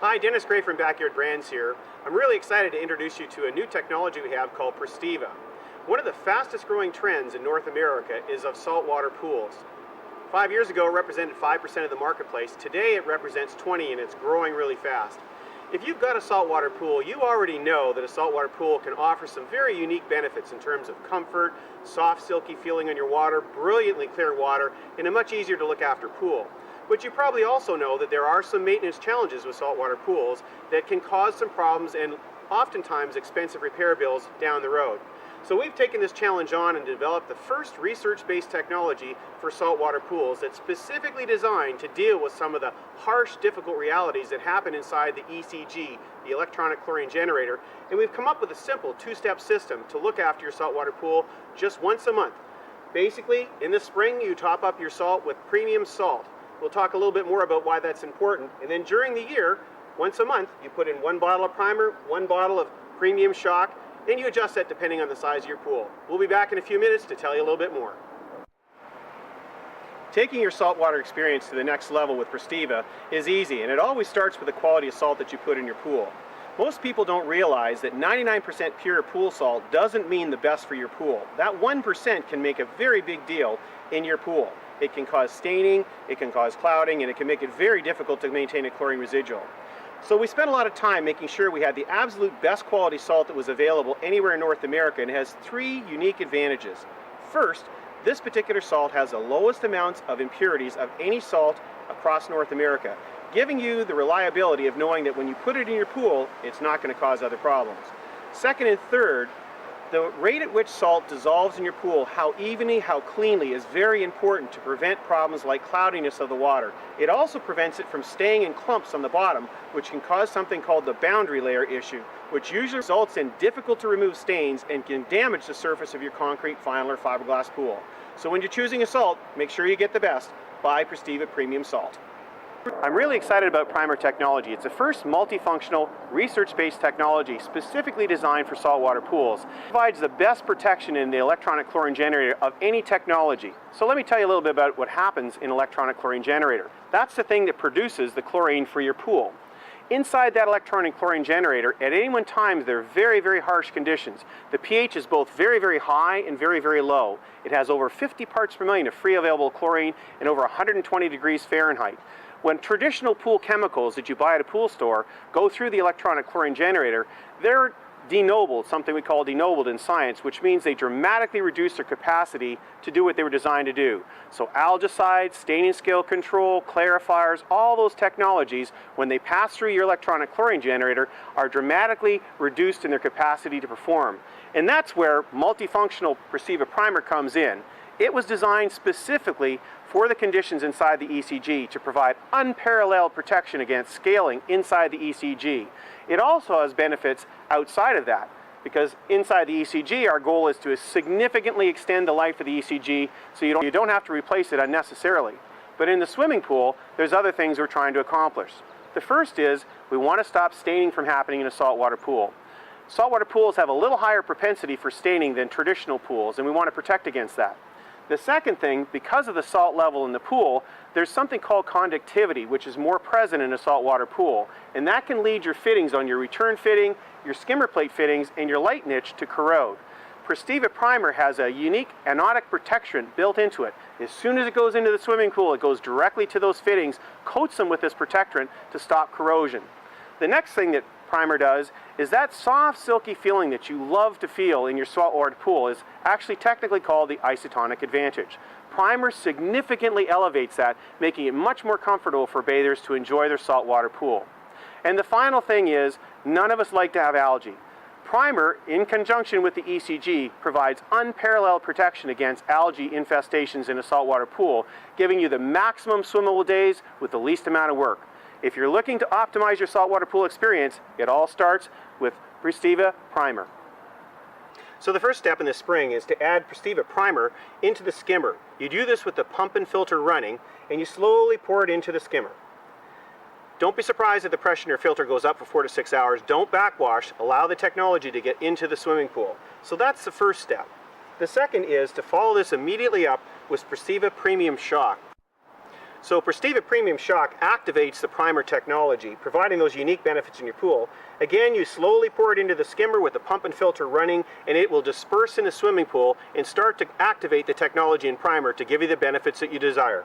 Hi, Dennis Gray from Backyard Brands here. I'm really excited to introduce you to a new technology we have called Pristiva. One of the fastest growing trends in North America is of saltwater pools. 5 years ago it represented 5% of the marketplace. Today it represents 20% and it's growing really fast. If you've got a saltwater pool, you already know that a saltwater pool can offer some very unique benefits in terms of comfort, soft silky feeling on your water, brilliantly clear water, and a much easier to look after pool. But you probably also know that there are some maintenance challenges with saltwater pools that can cause some problems and oftentimes expensive repair bills down the road. So we've taken this challenge on and developed the first research-based technology for saltwater pools that's specifically designed to deal with some of the harsh, difficult realities that happen inside the ECG, the electronic chlorine generator, and we've come up with a simple two-step system to look after your saltwater pool just once a month. Basically, in the spring you top up your salt with premium salt. We'll talk a little bit more about why that's important. And then during the year, once a month, you put in 1 bottle of primer, 1 bottle of premium shock, and you adjust that depending on the size of your pool. We'll be back in a few minutes to tell you a little bit more. Taking your saltwater experience to the next level with Pristiva is easy, and it always starts with the quality of salt that you put in your pool. Most people don't realize that 99% pure pool salt doesn't mean the best for your pool. That 1% can make a very big deal in your pool. It can cause staining, it can cause clouding, and it can make it very difficult to maintain a chlorine residual. So we spent a lot of time making sure we had the absolute best quality salt that was available anywhere in North America, and it has 3 unique advantages. First, this particular salt has the lowest amounts of impurities of any salt across North America, giving you the reliability of knowing that when you put it in your pool, it's not going to cause other problems. Second and third, the rate at which salt dissolves in your pool, how evenly, how cleanly, is very important to prevent problems like cloudiness of the water. It also prevents it from staying in clumps on the bottom, which can cause something called the boundary layer issue, which usually results in difficult to remove stains and can damage the surface of your concrete, vinyl, or fiberglass pool. So when you're choosing a salt, make sure you get the best. Buy Pristiva Premium Salt. I'm really excited about Primer technology. It's the first multifunctional, research-based technology specifically designed for saltwater pools. It provides the best protection in the electronic chlorine generator of any technology. So let me tell you a little bit about what happens in electronic chlorine generator. That's the thing that produces the chlorine for your pool. Inside that electronic chlorine generator, at any one time, there are very, very harsh conditions. The pH is both very, very high and very, very low. It has over 50 parts per million of free available chlorine and over 120 degrees Fahrenheit. When traditional pool chemicals that you buy at a pool store go through the electronic chlorine generator, they're denobled, something we call denobled in science, which means they dramatically reduce their capacity to do what they were designed to do. So algicides, staining scale control, clarifiers, all those technologies, when they pass through your electronic chlorine generator, are dramatically reduced in their capacity to perform. And that's where multifunctional Pristiva Primer comes in. It was designed specifically for the conditions inside the ECG to provide unparalleled protection against scaling inside the ECG. It also has benefits outside of that, because inside the ECG our goal is to significantly extend the life of the ECG so you don't have to replace it unnecessarily. But in the swimming pool, there's other things we're trying to accomplish. The first is we want to stop staining from happening in a saltwater pool. Saltwater pools have a little higher propensity for staining than traditional pools, and we want to protect against that. The second thing, because of the salt level in the pool, there's something called conductivity, which is more present in a saltwater pool, and that can lead your fittings on your return fitting, your skimmer plate fittings, and your light niche to corrode. Pristiva Primer has a unique anodic protection built into it. As soon as it goes into the swimming pool, it goes directly to those fittings, coats them with this protectant to stop corrosion. The next thing that Primer does is that soft, silky feeling that you love to feel in your saltwater pool is actually technically called the isotonic advantage. Primer significantly elevates that, making it much more comfortable for bathers to enjoy their saltwater pool. And the final thing is, none of us like to have algae. Primer, in conjunction with the ECG, provides unparalleled protection against algae infestations in a saltwater pool, giving you the maximum swimmable days with the least amount of work. If you're looking to optimize your saltwater pool experience, it all starts with Pristiva Primer. So the first step in the spring is to add Pristiva Primer into the skimmer. You do this with the pump and filter running, and you slowly pour it into the skimmer. Don't be surprised if the pressure in your filter goes up for 4 to 6 hours. Don't backwash. Allow the technology to get into the swimming pool. So that's the first step. The second is to follow this immediately up with Pristiva Premium Shock. So Pristiva Premium Shock activates the primer technology, providing those unique benefits in your pool. Again, you slowly pour it into the skimmer with the pump and filter running, and it will disperse in the swimming pool and start to activate the technology in primer to give you the benefits that you desire.